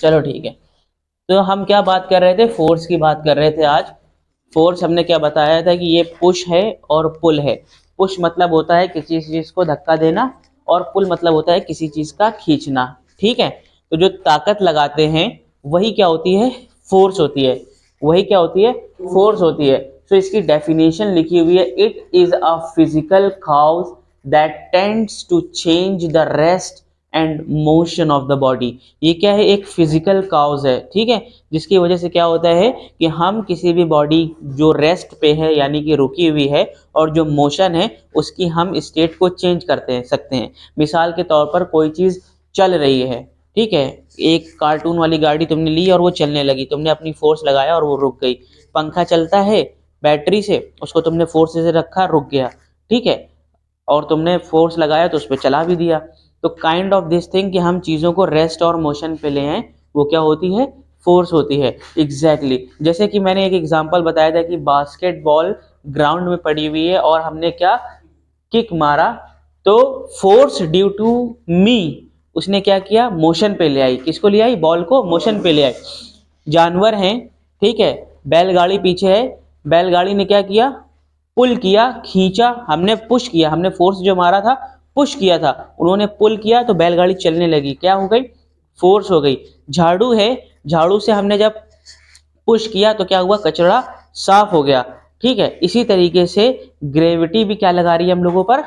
चलो ठीक है। तो हम क्या बात कर रहे थे, फोर्स की बात कर रहे थे आज। फोर्स हमने क्या बताया था कि ये पुश है और पुल है। पुश मतलब होता है किसी चीज को धक्का देना, और पुल मतलब होता है किसी चीज का खींचना। ठीक है, तो जो ताकत लगाते हैं वही क्या होती है, फोर्स होती है। वही क्या होती है, फोर्स होती है। तो इसकी डेफिनेशन लिखी हुई है, it is a physical cause that tends to change the rest and motion of the body. ये क्या है, एक फिजिकल काउज है, ठीक है, जिसकी वजह से क्या होता है कि हम किसी भी बॉडी जो रेस्ट पे है यानी कि रुकी हुई है, और जो मोशन है उसकी हम स्टेट को चेंज करते सकते हैं। मिसाल के तौर पर कोई चीज चल रही है, ठीक है, एक कार्टून वाली गाड़ी तुमने ली और वो चलने लगी, तुमने अपनी फोर्स लगाया और वो रुक गई। पंखा चलता है बैटरी से, उसको तुमने फोर्स से रखा, रुक गया, ठीक है, और तुमने फोर्स लगाया तो उस पर चला भी दिया। तो काइंड ऑफ दिस थिंग कि हम चीज़ों को रेस्ट और मोशन पे ले आए, वो क्या होती है, फोर्स होती है। एग्जैक्टली जैसे कि मैंने एक एग्जांपल बताया था कि बास्केटबॉल ग्राउंड में पड़ी हुई है और हमने क्या किक मारा, तो फोर्स ड्यू टू मी उसने क्या किया, मोशन पे ले आई। किसको ले आई, बॉल को मोशन पे ले आई। जानवर हैं, ठीक है, बैलगाड़ी पीछे है, बैलगाड़ी ने क्या किया, पुल किया, खींचा, हमने पुश किया, हमने फोर्स जो मारा था पुश किया था, उन्होंने पुल किया तो बैलगाड़ी चलने लगी, क्या हो गई, फोर्स हो गई। झाड़ू है, झाड़ू से हमने जब पुश किया तो क्या हुआ, कचरा साफ हो गया, ठीक है। इसी तरीके से ग्रेविटी भी क्या लगा रही है हम लोगों पर,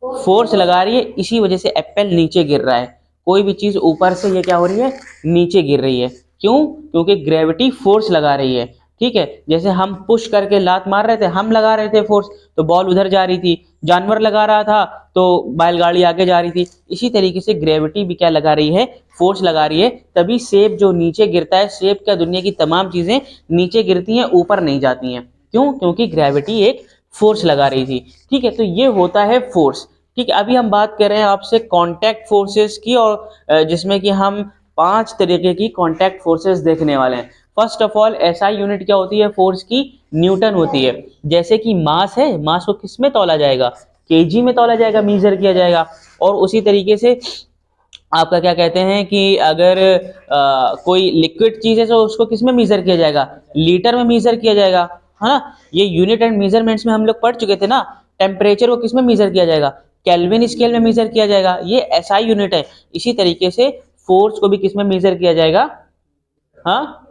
फोर्स लगा रही है। इसी वजह से एप्पल नीचे गिर रहा है, कोई भी चीज ऊपर से ये क्या हो रही है, नीचे गिर रही है। क्यों, क्योंकि ग्रेविटी फोर्स लगा रही है, ठीक है। जैसे हम पुश करके लात मार रहे थे, हम लगा रहे थे फोर्स, तो बॉल उधर जा रही थी, जानवर लगा रहा था तो बैलगाड़ी आगे जा रही थी। इसी तरीके से ग्रेविटी भी क्या लगा रही है, फोर्स लगा रही है। तभी सेब जो नीचे गिरता है, सेब क्या दुनिया की तमाम चीजें नीचे गिरती हैं, ऊपर नहीं जाती हैं। क्यों, क्योंकि ग्रेविटी एक फोर्स लगा रही थी, ठीक है। तो ये होता है फोर्स, ठीक है। अभी हम बात कर रहे हैं आपसे कॉन्टैक्ट फोर्सेस की, और जिसमें कि हम 5 तरीके की कॉन्टैक्ट फोर्सेस देखने वाले हैं। First of all SI unit क्या होती है फोर्स की, न्यूटन होती है। जैसे कि मास है, मास को किस में तौला जाएगा, केजी में तौला जाएगा, मीजर किया जाएगा। और उसी तरीके से आपका क्या कहते हैं कि अगर कोई लिक्विड चीज है तो उसको किस में मीजर किया जाएगा, लीटर में मीजर किया जाएगा, है ना। ये यूनिट एंड मेजरमेंट्स में हम लोग पढ़ चुके थे ना। टेम्परेचर को किस में मीजर किया जाएगा, केल्विन स्केल में मीजर किया जाएगा, ये एसआई यूनिट है। इसी तरीके से फोर्स को भी किस में मीजर किया जाएगा, हाँ,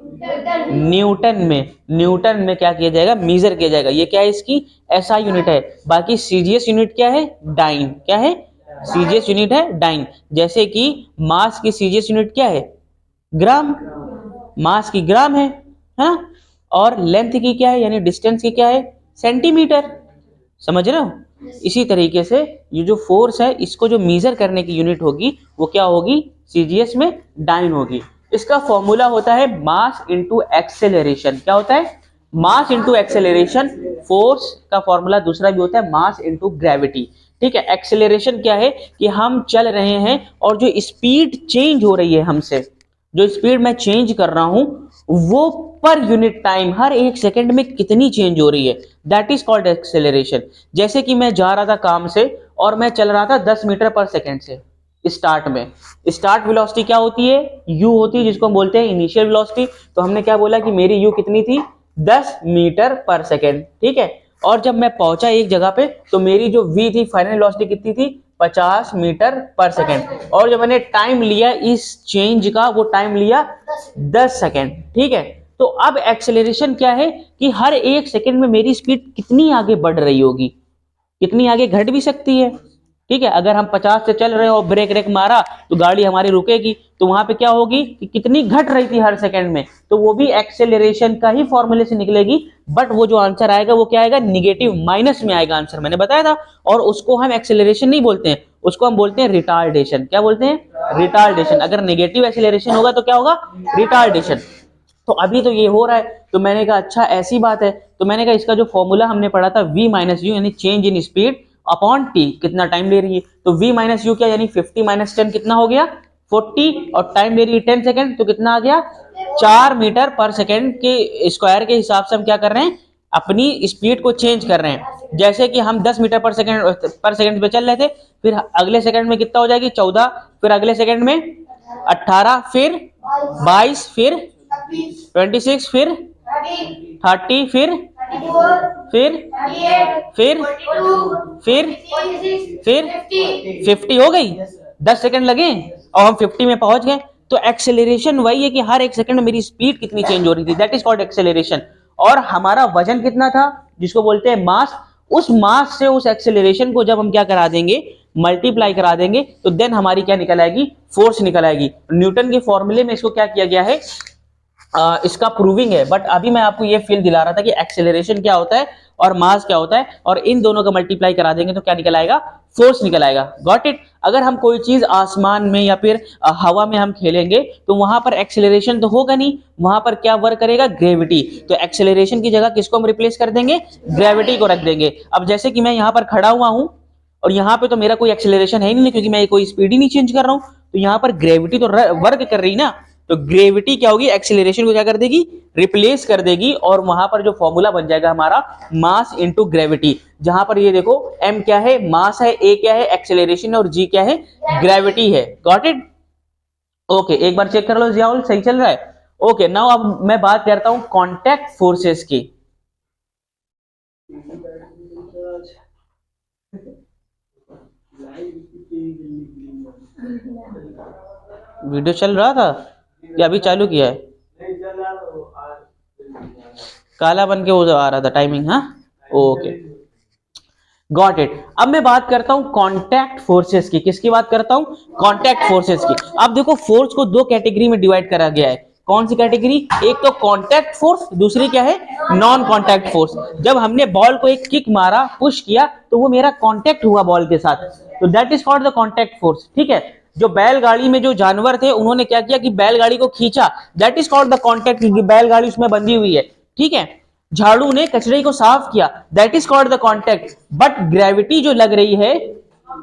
न्यूटन में, न्यूटन में क्या किया जाएगा, मीजर किया जाएगा। ये क्या है, इसकी एसआई यूनिट है। बाकी सीजीएस यूनिट क्या है, डाइन, क्या है, सीजीएस यूनिट है डाइन। जैसे कि मास की सीजीएस यूनिट क्या है, ग्राम, मास की ग्राम है ना। और लेंथ की क्या है, यानी डिस्टेंस की क्या है, सेंटीमीटर, समझ रहे हो। इसी तरीके से ये जो फोर्स है, इसको जो मीजर करने की यूनिट होगी वो क्या होगी, सीजीएस में डाइन होगी। इसका फॉर्मूला होता है मास इंटू एक्सेलरेशन। क्या होता है, मास इंटू एक्सेलरेशन। फोर्स का फॉर्मूला दूसरा भी होता है, मास इंटू ग्रेविटी, ठीक है। एक्सेलरेशन क्या है कि हम चल रहे हैं और जो स्पीड चेंज हो रही है हमसे, जो स्पीड मैं चेंज कर रहा हूं वो पर यूनिट टाइम, हर एक सेकंड में कितनी चेंज हो रही है, दैट इज कॉल्ड एक्सेलरेशन। जैसे कि मैं जा रहा था काम से और मैं चल रहा था 10 मीटर पर सेकंड से, स्टार्ट में, स्टार्ट वेलोसिटी क्या होती है, यू होती है, जिसको हम बोलते हैं इनिशियल वेलोसिटी। तो हमने क्या बोला कि मेरी यू कितनी थी, 10 मीटर पर सेकंड, ठीक है। और जब मैं पहुंचा एक जगह पे तो मेरी जो वी थी, फाइनल वेलोसिटी कितनी थी, 50 मीटर पर सेकंड। और जब मैंने टाइम लिया इस चेंज का, वो टाइम लिया 10 सेकंड, ठीक है। तो अब एक्सेलरेशन क्या है कि हर एक सेकंड में मेरी स्पीड कितनी आगे बढ़ रही होगी, कितनी आगे घट भी सकती है, ठीक है। अगर हम 50 से चल रहे हो और ब्रेक रेक मारा तो गाड़ी हमारी रुकेगी, तो वहां पे क्या होगी कि कितनी घट रही थी हर सेकंड में, तो वो भी एक्सेलरेशन का ही फॉर्मूले से निकलेगी। बट वो जो आंसर आएगा वो क्या आएगा, निगेटिव, माइनस में आएगा आंसर, मैंने बताया था। और उसको हम एक्सेलरेशन नहीं बोलते हैं, उसको हम बोलते हैं रिटार्डेशन। क्या बोलते हैं, रिटार्डेशन। अगर नेगेटिव एक्सेलरेशन होगा तो क्या होगा, रिटार्डेशन। तो अभी तो ये हो रहा है, तो मैंने कहा अच्छा ऐसी बात है, तो मैंने कहा इसका जो फॉर्मूला हमने पढ़ा था v माइनस यू, यानी change in speed upon T, कितना टाइम ले रही है, तो v माइनस यू क्या, यानी 50 माइनस 10 कितना हो गया, 40, और टाइम ले रही है 10 सेकेंड, तो कितना आ गया, 4 मीटर पर सेकेंड के स्क्वायर के हिसाब से हम क्या कर रहे हैं, अपनी स्पीड को चेंज कर रहे हैं। जैसे कि हम 10 मीटर पर सेकेंड पे चल रहे थे, फिर अगले सेकंड में कितना हो जाएगी, 14, फिर अगले सेकंड में 18, फिर 22, फिर 26, फिर 30, फिर 50 हो गई। 10 सेकंड लगे और हम 50 में पहुंच गए। तो एक्सेलरेशन वही है कि हर एक सेकंड में मेरी स्पीड कितनी चेंज हो रही थी, दैट इज कॉल्ड एक्सेलरेशन। और हमारा वजन कितना था, जिसको बोलते हैं मास, उस मास से उस एक्सेलरेशन को जब हम क्या करा देंगे, मल्टीप्लाई करा देंगे, तो देन हमारी क्या निकल आएगी, फोर्स निकल आएगी। न्यूटन के फॉर्मूले में इसको क्या किया गया है, इसका प्रूविंग है। बट अभी मैं आपको ये फील दिला रहा था कि एक्सेलरेशन क्या होता है और मास क्या होता है, और इन दोनों का मल्टीप्लाई करा देंगे तो क्या निकल आएगा, फोर्स निकल आएगा। Got it. अगर हम कोई चीज आसमान में या फिर हवा में हम खेलेंगे तो वहां पर एक्सेलरेशन तो होगा नहीं, वहां पर क्या वर्क करेगा, ग्रेविटी। तो एक्सेलरेशन की जगह किसको हम रिप्लेस कर देंगे, ग्रेविटी को रख देंगे। अब जैसे कि मैं यहां पर खड़ा हुआ हूं और यहां पे तो मेरा कोई एक्सेलरेशन है ही नहीं, क्योंकि मैं कोई स्पीड ही नहीं चेंज कर रहा हूं, तो यहां पर ग्रेविटी तो वर्क कर रही ना। तो ग्रेविटी क्या होगी, एक्सेलरेशन को क्या कर देगी, रिप्लेस कर देगी, और वहां पर जो फॉर्मूला बन जाएगा हमारा, मास इनटू ग्रेविटी। जहां पर ये देखो m क्या है, मास है, a क्या है, एक्सेलरेशन है, और g क्या है, ग्रेविटी है। Got it. ओके, एक बार चेक कर लो जियाउल, सही चल रहा है। ओके, नाउ अब मैं बात करता हूं कॉन्टैक्ट फोर्सेस की। वीडियो चल रहा था या अभी चालू किया है, काला बन के वो आ रहा था टाइमिंग। हाँ, ओके, गॉट इट। अब मैं बात करता हूं कॉन्टैक्ट फोर्सेस की। किसकी बात करता हूं, कॉन्टैक्ट फोर्सेस की। अब देखो फोर्स को दो कैटेगरी में डिवाइड करा गया है। कौन सी कैटेगरी, एक तो कॉन्टैक्ट फोर्स, दूसरी क्या है, नॉन कॉन्टैक्ट फोर्स। जब हमने बॉल को एक किक मारा, पुश किया, तो वो मेरा कॉन्टैक्ट हुआ बॉल के साथ, तो that is called the contact force. ठीक है, जो बैलगाड़ी में जो जानवर थे उन्होंने क्या किया कि बैलगाड़ी को खींचा, that is called the contact, क्योंकि बैलगाड़ी उसमें बंधी हुई है। ठीक है, झाड़ू ने कचरे को साफ किया, that is called the contact. But gravity जो लग रही है,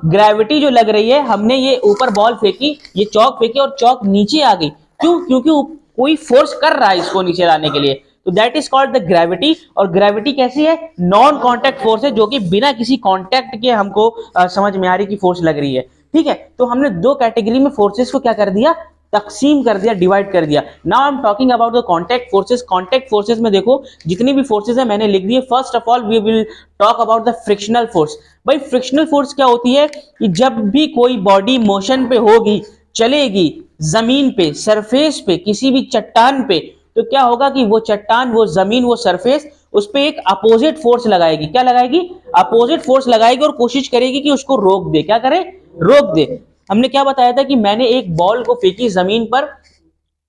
ग्रेविटी जो लग रही है, हमने ये ऊपर बॉल फेंकी, ये चौक फेंकी और चौक नीचे आ गई, क्यों, क्योंकि कोई फोर्स कर रहा है इसको नीचे लाने के लिए, तो that is called the gravity. और ग्रेविटी कैसी है, नॉन कॉन्टैक्ट फोर्स है, जो कि बिना किसी कॉन्टैक्ट के हमको समझ में आ रही की फोर्स लग रही है। ठीक है, तो हमने दो कैटेगरी में फोर्सेस को क्या कर दिया, तकसीम कर दिया, डिवाइड कर दिया। Now I am talking about the contact forces. Contact forces में देखो जितनी भी फोर्सेस है मैंने लिख दी है। First of all we will talk about the frictional force. भाई फ्रिक्शनल फोर्स क्या होती है कि जब भी कोई बॉडी मोशन पे होगी, चलेगी जमीन पे, सरफेस पे, किसी भी चट्टान पे, तो क्या होगा कि वो चट्टान, वो जमीन, वो सरफेस, उस पे एक अपोजिट फोर्स लगाएगी। क्या लगाएगी, अपोजिट फोर्स लगाएगी, और कोशिश करेगी कि उसको रोक दे। क्या करे, रोक दे। हमने क्या बताया था कि मैंने एक बॉल को फेंकी जमीन पर,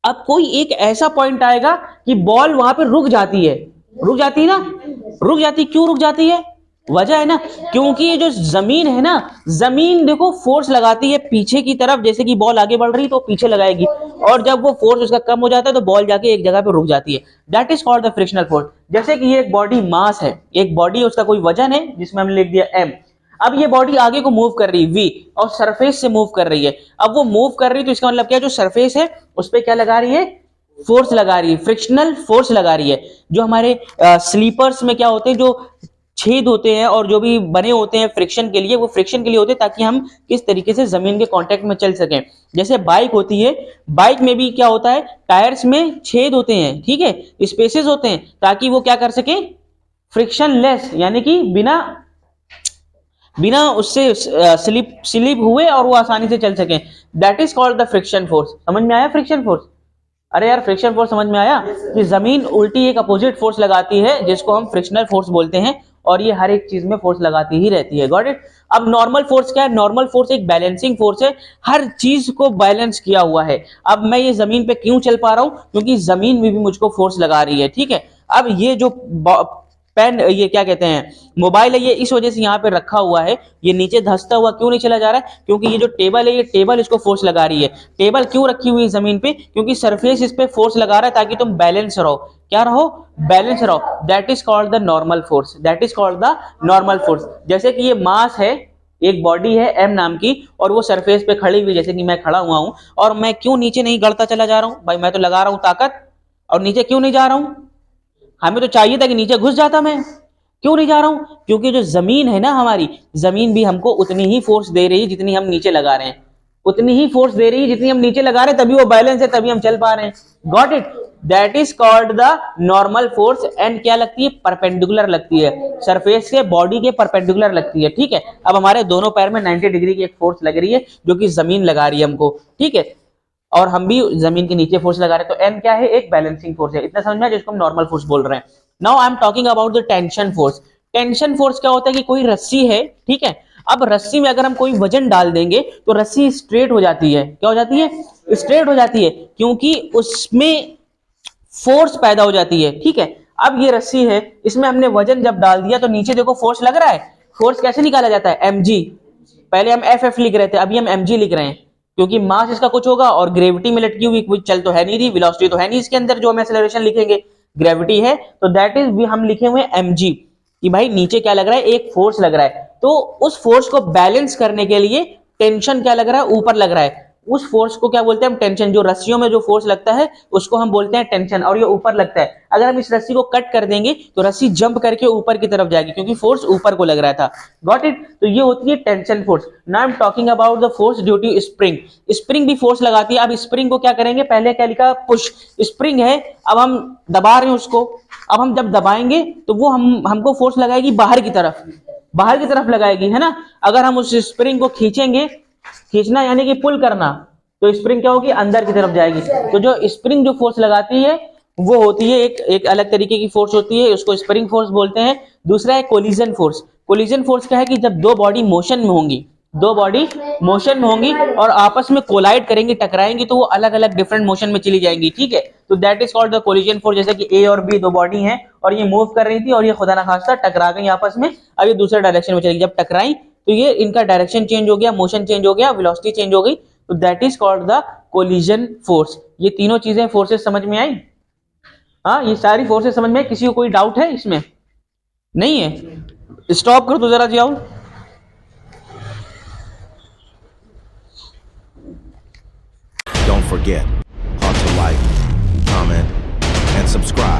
अब कोई एक ऐसा पॉइंट आएगा कि बॉल वहां पे रुक जाती है, रुक जाती है ना, रुक जाती। क्यों रुक जाती है, वजह है ना, क्योंकि ये जो जमीन है ना, जमीन देखो फोर्स लगाती है पीछे की तरफ, जैसे कि बॉल आगे बढ़ रही तो पीछे लगाएगी, और जब वो फोर्स उसका कम हो जाता है तो बॉल जाके एक जगह पे रुक जाती है, that is called the frictional force. जैसे कि ये एक बॉडी मास है, एक बॉडी है, उसका कोई वजन है जिसमें हमने लिख दिया m। अब ये बॉडी आगे को मूव कर रही है v, और सरफेस से मूव कर रही है। अब वो मूव कर रही है तो इसका मतलब क्या है, जो सरफेस है उस पर क्या लगा रही है, फोर्स लगा रही है, फ्रिक्शनल फोर्स लगा रही है। जो हमारे स्लीपर्स में क्या होते हैं, जो छेद होते हैं और जो भी बने होते हैं फ्रिक्शन के लिए, वो फ्रिक्शन के लिए होते हैं ताकि हम किस तरीके से जमीन के कांटेक्ट में चल सकें। जैसे बाइक होती है, बाइक में भी क्या होता है, टायर्स में छेद होते हैं, ठीक है, स्पेसेस होते हैं, ताकि वो क्या कर सके, फ्रिक्शन लेस, यानी कि बिना उससे स्लिप हुए और वो आसानी से चल सके, that is called the friction force. समझ में आया फ्रिक्शन फोर्स? अरे यार फ्रिक्शन फोर्स समझ में आया कि जमीन उल्टी एक अपोजिट फोर्स लगाती है जिसको हम फ्रिक्शनल फोर्स बोलते हैं, और ये हर एक चीज में फोर्स लगाती ही रहती है। Got it? अब नॉर्मल फोर्स क्या है? नॉर्मल फोर्स एक बैलेंसिंग फोर्स है, हर चीज को बैलेंस किया हुआ है। अब मैं ये जमीन पे क्यों चल पा रहा हूं? क्योंकि जमीन में भी मुझको फोर्स लगा रही है, ठीक है। अब ये जो पेन, ये क्या कहते हैं, मोबाइल है, ये इस वजह से यहाँ पे रखा हुआ है, ये नीचे धंसता हुआ क्यों नहीं चला जा रहा है? क्योंकि ये जो टेबल है, ये टेबल इसको फोर्स लगा रही है। टेबल क्यों रखी हुई है जमीन पे? क्योंकि सरफेस इस पे फोर्स लगा रहा है ताकि तुम बैलेंस रहो। क्या रहो? बैलेंस रहो। That is called the normal force, that is called the normal force. जैसे कि ये मास है, एक बॉडी है m नाम की, और वो सरफेस पे खड़ी हुई, जैसे कि मैं खड़ा हुआ हूं, और मैं क्यों नीचे नहीं गड़ता चला जा रहा हूं? भाई मैं तो लगा रहा हूं ताकत, और नीचे क्यों नहीं जा रहा हूं? हमें तो चाहिए था कि नीचे घुस जाता, मैं क्यों नहीं जा रहा हूं? क्योंकि जो जमीन है ना हमारी, जमीन भी हमको उतनी ही फोर्स दे रही है जितनी हम नीचे लगा रहे हैं। उतनी ही फोर्स दे रही है जितनी हम नीचे लगा रहे हैं, तभी वो बैलेंस है, तभी हम चल पा रहे हैं। Got it? That is called the normal force. And क्या लगती है? परपेंडिकुलर लगती है, सरफेस के बॉडी के परपेंडिकुलर लगती है। ठीक है, अब हमारे दोनों पैर में 90 डिग्री की एक फोर्स लग रही है जो कि जमीन लगा रही है हमको। ठीक है, और हम भी जमीन के नीचे फोर्स लगा रहे हैं, तो एन क्या है? एक बैलेंसिंग फोर्स है। इतना समझ में, जिसको हम नॉर्मल फोर्स बोल रहे हैं। Now I am talking about the tension force. Tension force क्या होता है कि कोई रस्सी है, ठीक है, अब रस्सी में अगर हम कोई वजन डाल देंगे तो रस्सी स्ट्रेट हो जाती है। क्या हो जाती है? स्ट्रेट हो जाती है, क्योंकि उसमें फोर्स पैदा हो जाती है। ठीक है, अब ये रस्सी है, इसमें हमने वजन जब डाल दिया तो नीचे देखो फोर्स लग रहा है। फोर्स कैसे निकाला जाता है? mg। पहले हम एफ लिख रहे थे, अभी हम mg लिख रहे हैं, क्योंकि मास इसका कुछ होगा और ग्रेविटी में लटकी हुई, कुछ चल तो है नहीं रही, वेलोसिटी तो है नहीं इसके अंदर जो हम एक्सेलरेशन लिखेंगे, ग्रेविटी है, तो दैट इज हम लिखे हुए mg कि भाई नीचे क्या लग रहा है? एक फोर्स लग रहा है। तो उस फोर्स को बैलेंस करने के लिए टेंशन क्या लग रहा है? ऊपर लग रहा है। उस फोर्स को क्या बोलते हैं हम? टेंशन। जो रस्सियों में जो फोर्स लगता है उसको हम बोलते हैं टेंशन, और ये ऊपर लगता है। अगर हम इस रस्सी को कट कर देंगे तो रस्सी जंप करके ऊपर की तरफ जाएगी, क्योंकि फोर्स ऊपर को लग रहा था। Got it? तो ये होती है tension force. Now I am talking about the force due to spring. Spring भी फोर्स लगाती है। अब स्प्रिंग को क्या करेंगे? पहले क्या लिखा? पुश। स्प्रिंग है, अब हम दबा रहे हैं उसको, अब हम जब दबाएंगे तो वो हमको फोर्स लगाएगी बाहर की तरफ, बाहर की तरफ लगाएगी, है ना। अगर हम उस स्प्रिंग को खींचेंगे, खींचना यानी कि पुल करना, तो स्प्रिंग क्या होगी? अंदर की तरफ जाएगी। तो जो स्प्रिंग जो फोर्स लगाती है वो होती है एक अलग तरीके की फोर्स होती है, उसको स्प्रिंग फोर्स बोलते हैं। दूसरा है कोलिजन फोर्स। कोलिजन फोर्स क्या है कि जब दो बॉडी मोशन में होंगी, दो बॉडी मोशन में होंगी और आपस में कोलाइड करेंगी, टकराएंगी, तो वो अलग अलग डिफरेंट मोशन में चली जाएंगी। ठीक है, तो that is called the collision force. जैसे कि ए और बी दो बॉडी हैं और ये मूव कर रही थी और ये खुदा ना खास्ता टकरा गई आपस में, अब ये दूसरे डायरेक्शन में चलेगी। जब टकराई तो ये इनका डायरेक्शन चेंज हो गया, मोशन चेंज हो गया, वेलोसिटी चेंज हो गई, तो that is called the collision force. ये तीनों चीजें फोर्सेस समझ में आई? हाँ, ये सारी फोर्सेस समझ में आई? किसी को कोई डाउट है इसमें? नहीं है? स्टॉप करो तो जरा जाओ। Don't forget, hard to like, comment, and subscribe.